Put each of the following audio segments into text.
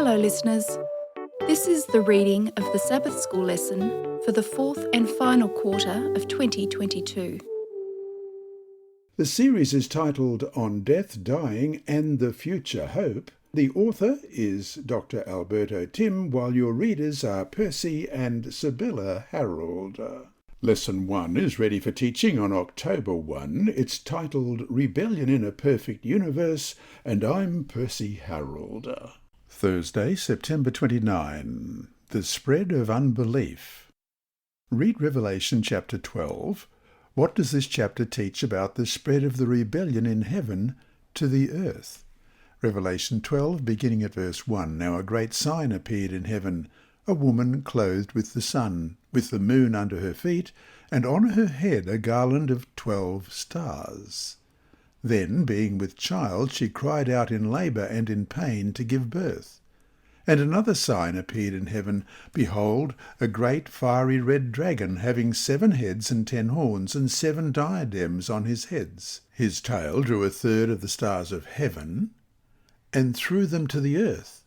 Hello listeners. This is the reading of the Sabbath School lesson for the fourth and final quarter of 2022. The series is titled On Death, Dying and the Future Hope. The author is Dr. Alberto Tim, while your readers are Percy and Sibylla Harrold. Lesson 1 is ready for teaching on October 1. It's titled Rebellion in a Perfect Universe, and I'm Percy Harrold. Thursday, September 29. The Spread of Unbelief. Read Revelation chapter 12. What does this chapter teach about the spread of the rebellion in heaven to the earth? Revelation 12, beginning at verse 1. Now a great sign appeared in heaven, a woman clothed with the sun, with the moon under her feet, and on her head a garland of 12 stars. Then, being with child, she cried out in labour and in pain to give birth. And another sign appeared in heaven, behold, a great fiery red dragon, having 7 heads and 10 horns, and 7 diadems on his heads. His tail drew a third of the stars of heaven, and threw them to the earth.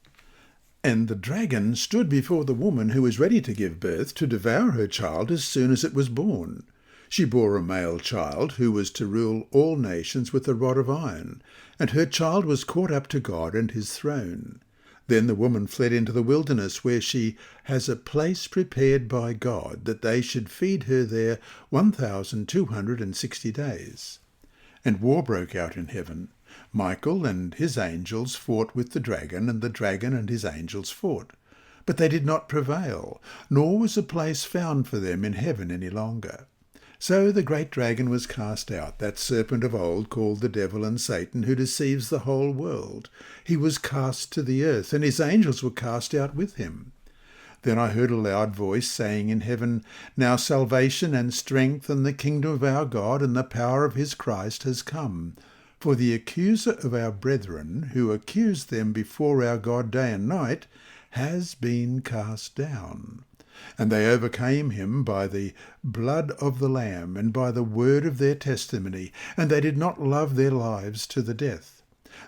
And the dragon stood before the woman who was ready to give birth, to devour her child as soon as it was born. She bore a male child, who was to rule all nations with a rod of iron, and her child was caught up to God and his throne. Then the woman fled into the wilderness, where she has a place prepared by God, that they should feed her there 1,260 days. And war broke out in heaven. Michael and his angels fought with the dragon and his angels fought. But they did not prevail, nor was a place found for them in heaven any longer. So the great dragon was cast out, that serpent of old called the devil and Satan, who deceives the whole world. He was cast to the earth, and his angels were cast out with him. Then I heard a loud voice saying in heaven, Now salvation and strength and the kingdom of our God and the power of his Christ has come. For the accuser of our brethren, who accused them before our God day and night, has been cast down. And they overcame him by the blood of the Lamb and by the word of their testimony, and they did not love their lives to the death.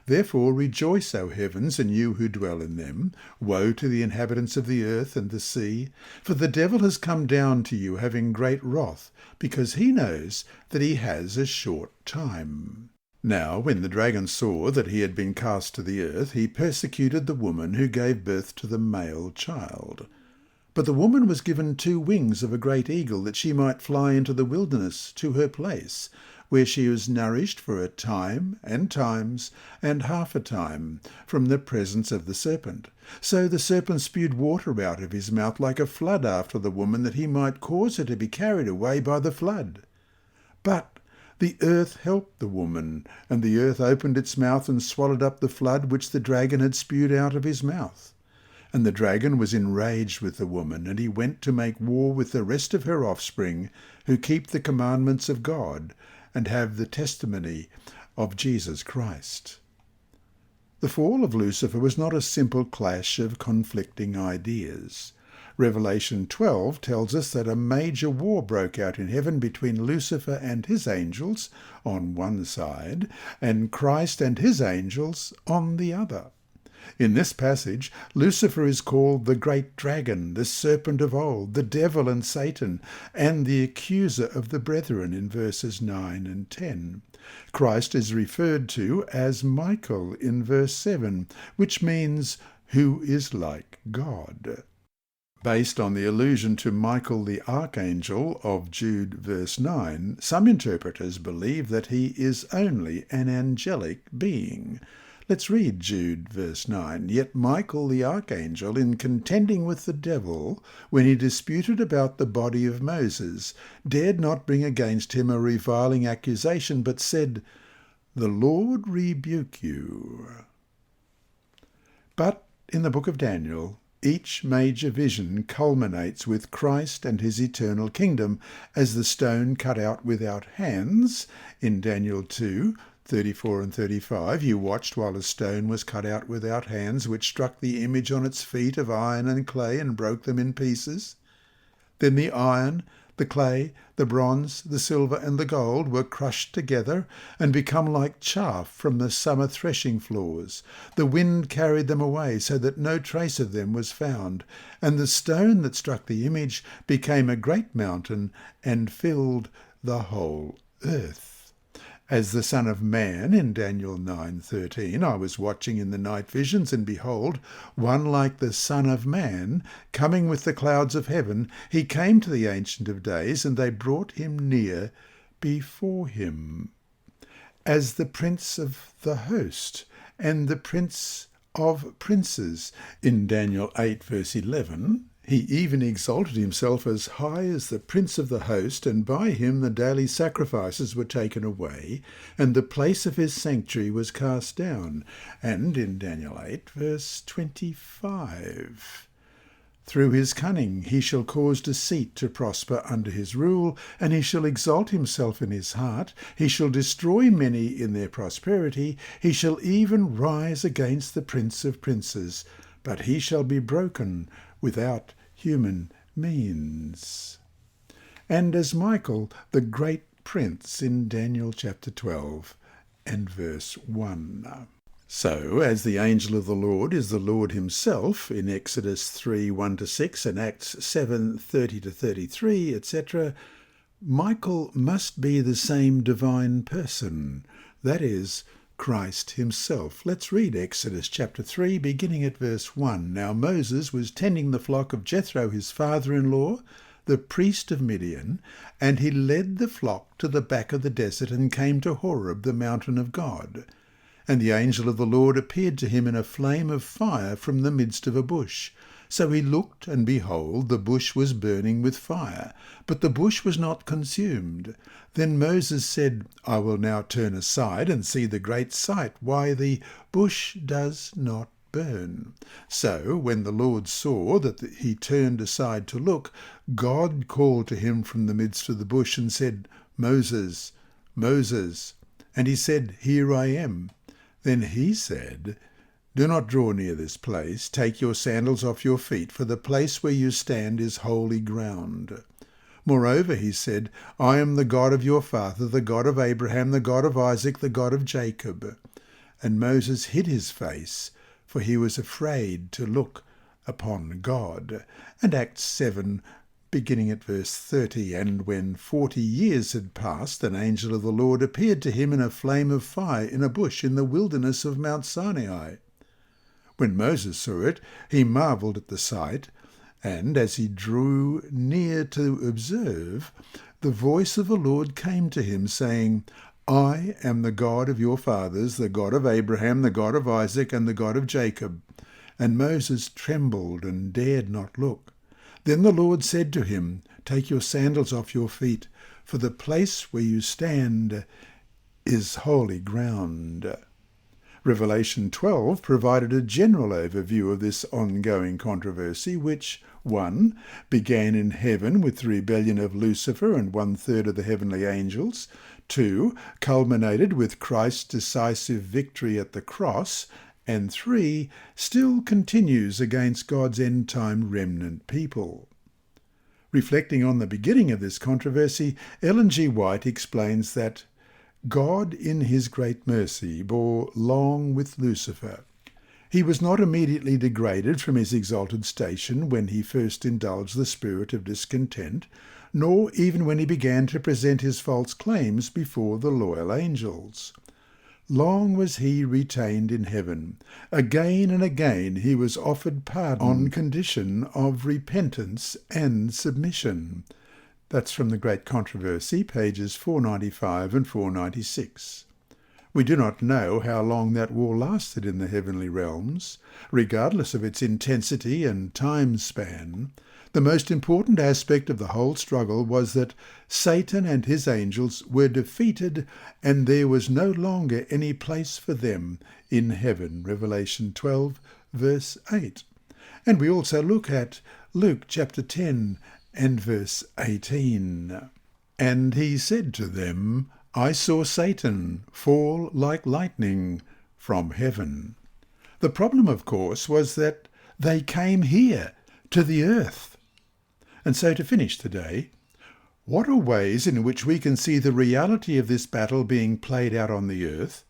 Therefore rejoice, O heavens, and you who dwell in them. Woe to the inhabitants of the earth and the sea, for the devil has come down to you, having great wrath, because he knows that he has a short time. Now when the dragon saw that he had been cast to the earth, he persecuted the woman who gave birth to the male child. But the woman was given 2 wings of a great eagle, that she might fly into the wilderness to her place, where she was nourished for a time and times and half a time from the presence of the serpent. So the serpent spewed water out of his mouth like a flood after the woman, that he might cause her to be carried away by the flood. But the earth helped the woman, and the earth opened its mouth and swallowed up the flood which the dragon had spewed out of his mouth. And the dragon was enraged with the woman, and he went to make war with the rest of her offspring, who keep the commandments of God, and have the testimony of Jesus Christ. The fall of Lucifer was not a simple clash of conflicting ideas. Revelation 12 tells us that a major war broke out in heaven between Lucifer and his angels on one side, and Christ and his angels on the other. In this passage, Lucifer is called the great dragon, the serpent of old, the devil and Satan, and the accuser of the brethren in verses 9 and 10. Christ is referred to as Michael in verse 7, which means who is like God. Based on the allusion to Michael the archangel of Jude verse 9, some interpreters believe that he is only an angelic being. Let's read Jude verse 9. Yet Michael the archangel, in contending with the devil, when he disputed about the body of Moses, dared not bring against him a reviling accusation, but said, The Lord rebuke you. But in the book of Daniel, each major vision culminates with Christ and his eternal kingdom, as the stone cut out without hands in Daniel 2:34 and 35, you watched while a stone was cut out without hands, which struck the image on its feet of iron and clay and broke them in pieces. Then the iron, The clay, the bronze, the silver, and the gold were crushed together and become like chaff from the summer threshing floors. The wind carried them away so that no trace of them was found. And the stone that struck the image became a great mountain and filled the whole earth. As the Son of Man in Daniel 9:13, I was watching in the night visions, and behold, one like the Son of Man, coming with the clouds of heaven. He came to the Ancient of Days, and they brought him near before him. As the Prince of the Host and the Prince of Princes in Daniel 8 verse 11, he even exalted himself as high as the Prince of the Host, and by him the daily sacrifices were taken away, and the place of his sanctuary was cast down. And in Daniel 8 verse 25, through his cunning he shall cause deceit to prosper under his rule, and he shall exalt himself in his heart. He shall destroy many in their prosperity. He shall even rise against the Prince of Princes, but he shall be broken without human means. And as Michael, the great prince in Daniel chapter 12 and verse 1. So, as the angel of the Lord is the Lord himself in Exodus 3, 1-6 and Acts 7, 30-33, etc., Michael must be the same divine person, that is, Christ himself. Let's read Exodus chapter 3, beginning at verse 1. Now Moses was tending the flock of Jethro, his father-in-law, the priest of Midian, and he led the flock to the back of the desert and came to Horeb, the mountain of God. And the angel of the Lord appeared to him in a flame of fire from the midst of a bush. So he looked, and behold, the bush was burning with fire, but the bush was not consumed. Then Moses said, I will now turn aside and see the great sight, why the bush does not burn. So when the Lord saw that he turned aside to look, God called to him from the midst of the bush and said, Moses, Moses. And he said, Here I am. Then he said, Do not draw near this place. Take your sandals off your feet, for the place where you stand is holy ground. Moreover, he said, I am the God of your father, the God of Abraham, the God of Isaac, the God of Jacob. And Moses hid his face, for he was afraid to look upon God. And Acts 7, beginning at verse 30, And when 40 years had passed, an angel of the Lord appeared to him in a flame of fire in a bush in the wilderness of Mount Sinai. When Moses saw it, he marvelled at the sight, and as he drew near to observe, the voice of the Lord came to him, saying, I am the God of your fathers, the God of Abraham, the God of Isaac, and the God of Jacob. And Moses trembled and dared not look. Then the Lord said to him, Take your sandals off your feet, for the place where you stand is holy ground. Revelation 12 provided a general overview of this ongoing controversy, which 1. Began in heaven with the rebellion of Lucifer and 1/3 of the heavenly angels. 2. Culminated with Christ's decisive victory at the cross. And 3. Still continues against God's end-time remnant people. Reflecting on the beginning of this controversy, Ellen G. White explains that God in his great mercy bore long with Lucifer. He was not immediately degraded from his exalted station when he first indulged the spirit of discontent, nor even when he began to present his false claims before the loyal angels. Long was he retained in heaven. Again and again he was offered pardon on condition of repentance and submission. That's from The Great Controversy, pages 495 and 496. We do not know how long that war lasted in the heavenly realms. Regardless of its intensity and time span, the most important aspect of the whole struggle was that Satan and his angels were defeated and there was no longer any place for them in heaven. Revelation 12, verse 8. And we also look at Luke chapter 10 and verse 18. And he said to them, I saw Satan fall like lightning from heaven. The problem, of course, was that they came here to the earth. And so to finish today, What are ways in which we can see the reality of this battle being played out on the earth?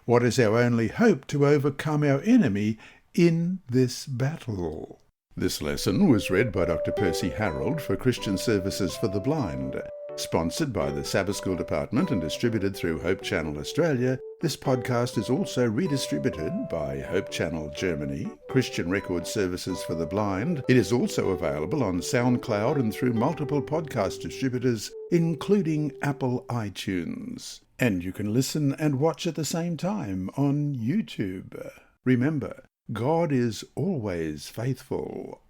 What is our only hope to overcome our enemy in this battle? This lesson was read by Dr. Percy Harrold for Christian Services for the Blind. Sponsored by the Sabbath School Department and distributed through Hope Channel Australia, this podcast is also redistributed by Hope Channel Germany, Christian Record Services for the Blind. It is also available on SoundCloud and through multiple podcast distributors, including Apple iTunes. And you can listen and watch at the same time on YouTube. Remember, God is always faithful.